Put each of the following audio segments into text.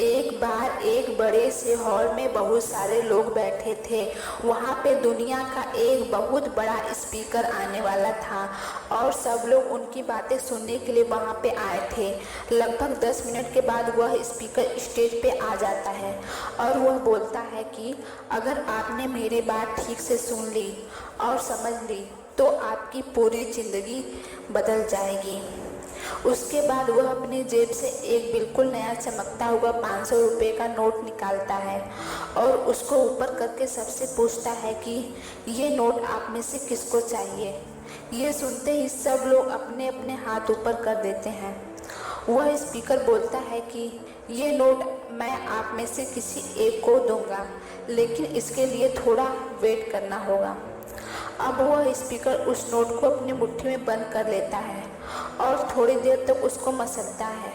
एक बार एक बड़े से हॉल में बहुत सारे लोग बैठे थे। वहाँ पे दुनिया का एक बहुत बड़ा स्पीकर आने वाला था और सब लोग उनकी बातें सुनने के लिए वहाँ पे आए थे। लगभग 10 मिनट के बाद वह स्पीकर स्टेज पे आ जाता है और वह बोलता है कि अगर आपने मेरी बात ठीक से सुन ली और समझ ली तो आपकी पूरी ज़िंदगी बदल जाएगी। उसके बाद वह अपनी जेब से एक बिल्कुल नया चमकता हुआ 500 रुपये का नोट निकालता है और उसको ऊपर करके सबसे पूछता है कि ये नोट आप में से किसको चाहिए। ये सुनते ही सब लोग अपने अपने हाथ ऊपर कर देते हैं। वह स्पीकर बोलता है कि ये नोट मैं आप में से किसी एक को दूंगा, लेकिन इसके लिए थोड़ा वेट करना होगा। अब वह स्पीकर उस नोट को अपनी मुट्ठी में बंद कर लेता है और थोड़ी देर तक उसको मसलता है।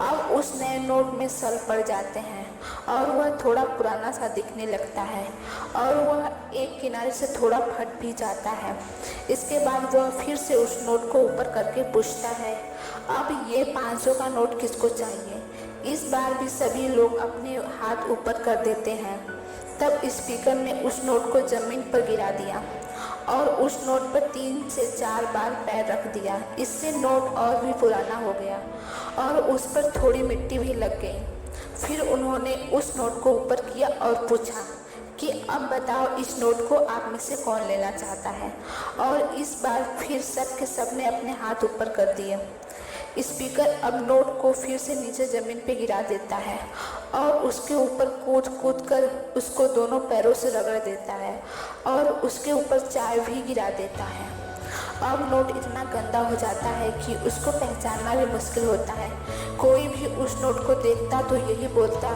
अब उस नए नोट में सल पड़ जाते हैं और वह थोड़ा पुराना सा दिखने लगता है और वह एक किनारे से थोड़ा फट भी जाता है। इसके बाद वह फिर से उस नोट को ऊपर करके पूछता है, अब ये 500 का नोट किसको चाहिए। इस बार भी सभी लोग अपने हाथ ऊपर कर देते हैं। तब स्पीकर ने उस नोट को ज़मीन पर गिरा दिया और उस नोट पर 3 से 4 बार पैर रख दिया। इससे नोट और भी पुराना हो गया और उस पर थोड़ी मिट्टी भी लग गई। फिर उन्होंने उस नोट को ऊपर किया और पूछा कि अब बताओ इस नोट को आप में से कौन लेना चाहता है। और इस बार फिर सब के सब ने अपने हाथ ऊपर कर दिए। स्पीकर अब नोट को फिर से नीचे ज़मीन पे गिरा देता है और उसके ऊपर कूद कूद कर उसको दोनों पैरों से रगड़ देता है और उसके ऊपर चाय भी गिरा देता है। अब नोट इतना गंदा हो जाता है कि उसको पहचानना भी मुश्किल होता है। कोई भी उस नोट को देखता तो यही बोलता,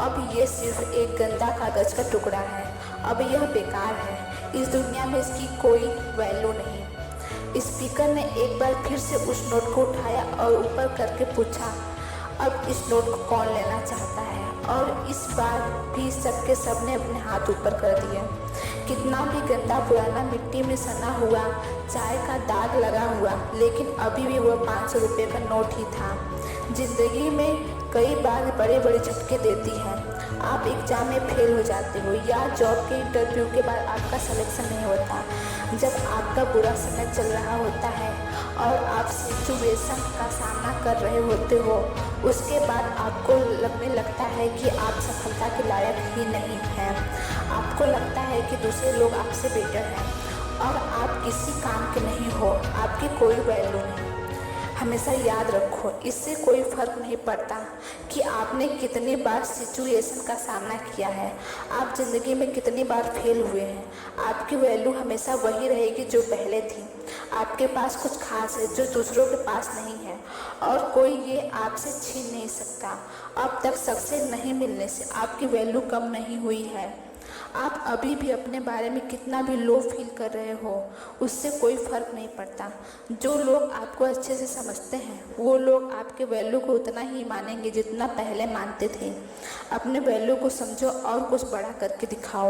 अब ये सिर्फ एक गंदा कागज़ का टुकड़ा है, अब यह बेकार है, इस दुनिया में इसकी कोई वैल्यू नहीं। स्पीकर ने एक बार फिर से उस नोट को उठाया और ऊपर करके पूछा, अब इस नोट को कौन लेना चाहता है। और इस बार भी सबके सब ने अपने हाथ ऊपर कर दिए। कितना भी गंदा पुराना मिट्टी में सना हुआ चाय का दाग लगा हुआ, लेकिन अभी भी वह 500 रुपये का नोट ही था। जिंदगी में कई बार बड़े बड़े झटके देती है। आप एग्ज़ाम में फेल हो जाते हो या जॉब के इंटरव्यू के बाद आपका सिलेक्शन नहीं होता। जब आपका बुरा समय चल रहा होता है और आप सिचुएशन का सामना कर रहे होते हो, उसके बाद आपको लगने लगता है कि आप सफलता के लायक ही नहीं हैं। आपको लगता है कि दूसरे लोग आपसे बेटर हैं और आप किसी काम के नहीं हो, आपकी कोई वैल्यू नहीं। हमेशा याद रखो, इससे कोई फ़र्क नहीं पड़ता कि आपने कितनी बार सिचुएशन का सामना किया है, आप ज़िंदगी में कितनी बार फेल हुए हैं। आपकी वैल्यू हमेशा वही रहेगी जो पहले थी। आपके पास कुछ खास है जो दूसरों के पास नहीं है और कोई ये आपसे छीन नहीं सकता। अब तक सक्सेस नहीं मिलने से आपकी वैल्यू कम नहीं हुई है। आप अभी भी अपने बारे में कितना भी लो फील कर रहे हो, उससे कोई फ़र्क नहीं पड़ता। जो लोग आपको अच्छे से समझते हैं वो लोग आपके वैल्यू को उतना ही मानेंगे जितना पहले मानते थे। अपने वैल्यू को समझो और कुछ बड़ा करके दिखाओ।